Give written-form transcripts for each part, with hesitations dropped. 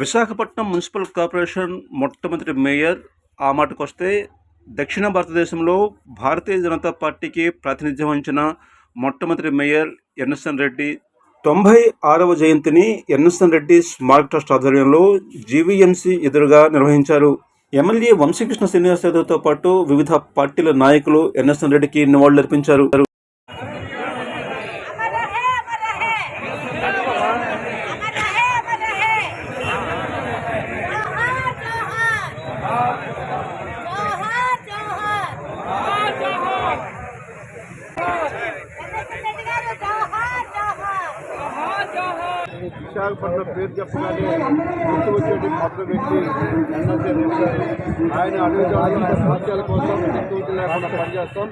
Visakhapatnam municipal corporation మొట్టమొదటి mayor ఆ మాటకొస్తే దక్షిణ భారతదేశంలో భారతీయ జనతా పార్టీకి ప్రాతినిధ్యం వహించిన మొట్టమొదటి మేయర్ ఎన్ఎస్ఎన్ రెడ్డి 96వ జయంతిని ఎన్ఎస్ఎన్ రెడ్డి స్మారక ట్రస్ట్ ఆధ్వర్యంలో జీవీఎంసీ ఎదురుగా నిర్వహించారు. ఎమ్మెల్యే వంశీకృష్ణ శ్రీనివాస్ యాదవ్తో పాటు వివిధ పార్టీల నాయకులు ఎన్ఎస్ఎన్ రెడ్డికి నివాళులర్పించారు. విశాఖపట్నం పేరు చెప్పగానే గుర్తు వచ్చేటి మొదటి వ్యక్తి ఎన్ఎస్ఎన్ రెడ్డి గారు. ఆయన అడుగుజాడల సమస్యల కోసం సంతోషం లేకుండా పనిచేస్తాం.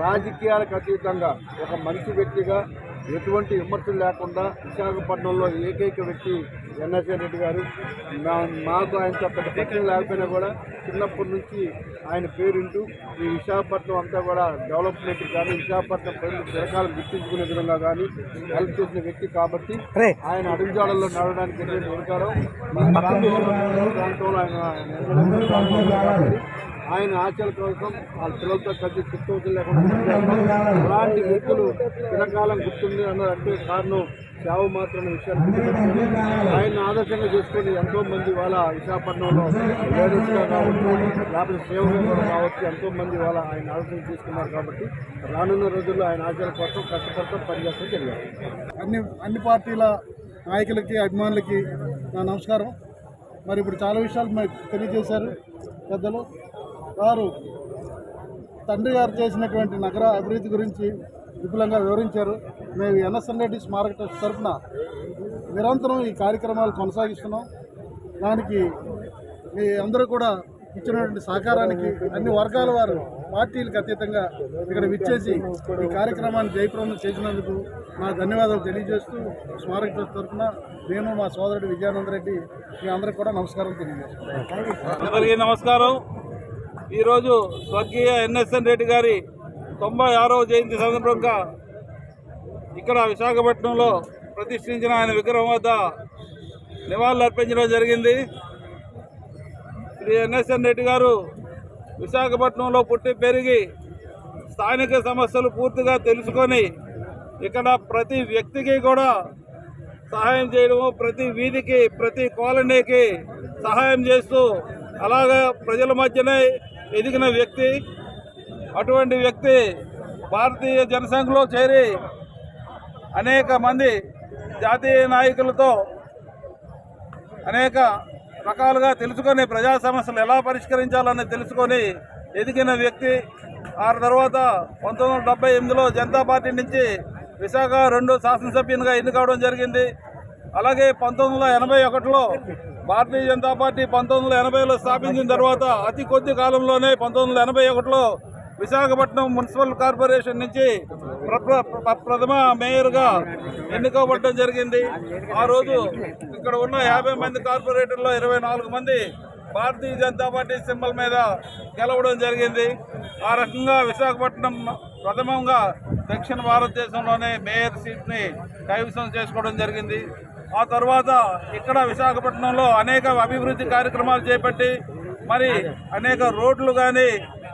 రాజకీయాలకు అతీతంగా ఒక మంచి వ్యక్తిగా ఎటువంటి విమర్శలు లేకుండా విశాఖపట్నంలో ఏకైక వ్యక్తి ఎన్ఎస్ఎన్ రెడ్డి గారు. మాకు ఆయనతో పెద్ద ప్రశ్న లేకపోయినా కూడా చిన్నప్పటి నుంచి ఆయన పేరుంటూ ఈ విశాఖపట్నం అంతా కూడా డెవలప్మెంట్ కానీ విశాఖపట్నం ప్రజలు చిరకాలం గుర్తించుకునే విధంగా కానీ హెల్ప్ చేసిన వ్యక్తి కాబట్టి ఆయన అడుగుజాడల్లో నడవడానికి ఎటువంటి వెనుకారం ప్రాంతంలో ఆయన ఆశల కోసం వాళ్ళ పిల్లలతో కలిసి చిత్తవసరం లేకుండా అలాంటి వ్యక్తులు చిరకాలం గుర్తుంది అన్నదంటే కారణం సేవ మాత్రమే విషయాన్ని ఆయన ఆదర్శంగా చేసుకుని ఎంతోమంది వాళ్ళ విశాఖపట్నంలో లేడీస్గా కావచ్చు లేకపోతే సేవగా కావచ్చు ఎంతోమంది వాళ్ళ ఆయన ఆదర్శం తీసుకున్నారు. కాబట్టి రానున్న రోజుల్లో ఆయన ఆశల కోసం కష్టపడతాం పనిచేస్తూ జరిగారు. అన్ని పార్టీల నాయకులకి అభిమానులకి నా నమస్కారం. మరి ఇప్పుడు చాలా విషయాలు మాకు తెలియజేశారు పెద్దలు. వారు తండ్రి గారు చేసినటువంటి నగర అభివృద్ధి గురించి విపులంగా వివరించారు. మేము ఎన్ఎస్ఎన్ రెడ్డి స్మారక ట్రస్ట్ తరఫున నిరంతరం ఈ కార్యక్రమాలు కొనసాగిస్తున్నాం. దానికి మీ అందరూ కూడా ఇచ్చినటువంటి సహకారానికి అన్ని వర్గాల వారు పార్టీలకు అతీతంగా ఇక్కడ విచ్చేసి ఈ కార్యక్రమాన్ని జయప్రదం చేసినందుకు నా ధన్యవాదాలు తెలియజేస్తూ స్మారక ట్రస్ట్ తరఫున నేను మా సోదరుడు విజయానంద రెడ్డి మీ అందరికి కూడా నమస్కారం తెలియజేస్తున్నాను. నమస్కారం. ఈరోజు స్వర్గీయ ఎన్ఎస్ఎన్ రెడ్డి గారి 96వ జయంతి సందర్భంగా ఇక్కడ విశాఖపట్నంలో ప్రతిష్ఠించిన ఆయన విగ్రహం వద్ద నివాళులు అర్పించడం జరిగింది. శ్రీ ఎన్ఎస్ఎన్ రెడ్డి గారు విశాఖపట్నంలో పుట్టి పెరిగి స్థానిక సమస్యలు పూర్తిగా తెలుసుకొని ఇక్కడ ప్రతి వ్యక్తికి కూడా సహాయం చేయడము, ప్రతి వీధికి ప్రతి కాలనీకి సహాయం చేస్తూ అలాగే ప్రజల మధ్యనే ఎదిగిన వ్యక్తి. అటువంటి వ్యక్తి భారతీయ జనసంఘలో చేరి అనేక మంది జాతీయ నాయకులతో అనేక రకాలుగా తెలుసుకొని ప్రజా సమస్యలు ఎలా పరిష్కరించాలని తెలుసుకొని ఎదిగిన వ్యక్తి. ఆ తర్వాత 1978లో జనతా పార్టీ నుంచి విశాఖ 2 శాసనసభ్యునిగా ఎన్నికవడం జరిగింది. అలాగే 1981లో భారతీయ జనతా పార్టీ 1980లో స్థాపించిన తర్వాత అతి కొద్ది కాలంలోనే 1981లో విశాఖపట్నం మున్సిపల్ కార్పొరేషన్ నుంచి ప్రథమ మేయర్గా ఎన్నుకోబడటం జరిగింది. ఆ రోజు ఇక్కడ ఉన్న 50 మంది కార్పొరేటర్లో 24 మంది భారతీయ జనతా పార్టీ సింబల్ మీద గెలవడం జరిగింది. ఆ రకంగా విశాఖపట్నం ప్రథమంగా దక్షిణ భారతదేశంలోనే మేయర్ సీట్ని కైవసం చేసుకోవడం జరిగింది. ఆ తర్వాత ఇక్కడ విశాఖపట్నంలో అనేక అభివృద్ధి కార్యక్రమాలు చేపట్టి మరి అనేక రోడ్లు కానీ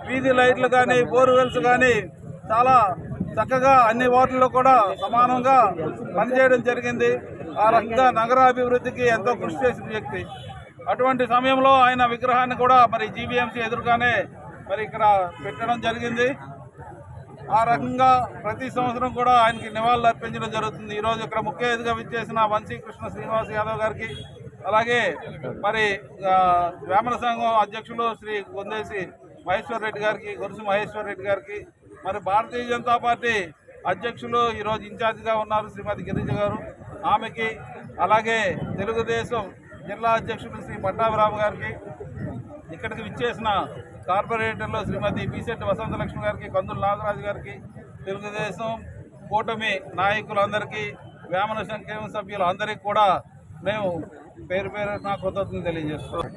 వీధి లైట్లు కానీ బోర్వెల్స్ కానీ చాలా చక్కగా అన్ని వార్డుల్లో కూడా సమానంగా పనిచేయడం జరిగింది. ఆ రకంగా నగర అభివృద్ధికి ఎంతో కృషి చేసిన వ్యక్తి. అటువంటి సమయంలో ఆయన విగ్రహాన్ని కూడా మరి జీవీఎంసీ ఎదురుగానే మరి ఇక్కడ పెట్టడం జరిగింది. ఆ రకంగా ప్రతి సంవత్సరం కూడా ఆయనకి నివాళులు అర్పించడం జరుగుతుంది. ఈరోజు ఇక్కడ ముఖ్య అతిథిగా విచ్చేసిన వంశీకృష్ణ శ్రీనివాస్ యాదవ్ గారికి, అలాగే మరి వేమన సంఘం అధ్యక్షులు శ్రీ గొందేసి మహేశ్వర్ రెడ్డి గారికి, గొరుసు మహేశ్వర్ రెడ్డి గారికి, మరి భారతీయ జనతా పార్టీ అధ్యక్షులు ఈరోజు ఇన్ఛార్జిగా ఉన్నారు శ్రీమతి గిరిజ గారు, ఆమెకి, అలాగే తెలుగుదేశం జిల్లా అధ్యక్షులు శ్రీ పట్టాభిరామ్ గారికి, ఇక్కడికి విచ్చేసిన కార్పొరేటర్లు శ్రీమతి బీసెట్టి వసంతలక్ష్మి గారికి, కందుల నాగరాజు గారికి, తెలుగుదేశం కూటమి నాయకులందరికీ, వేమన సంక్షేమ సభ్యులు అందరికీ కూడా మేము పేరు పేరు నా కృతజ్ఞతలు తెలియజేస్తున్నాం.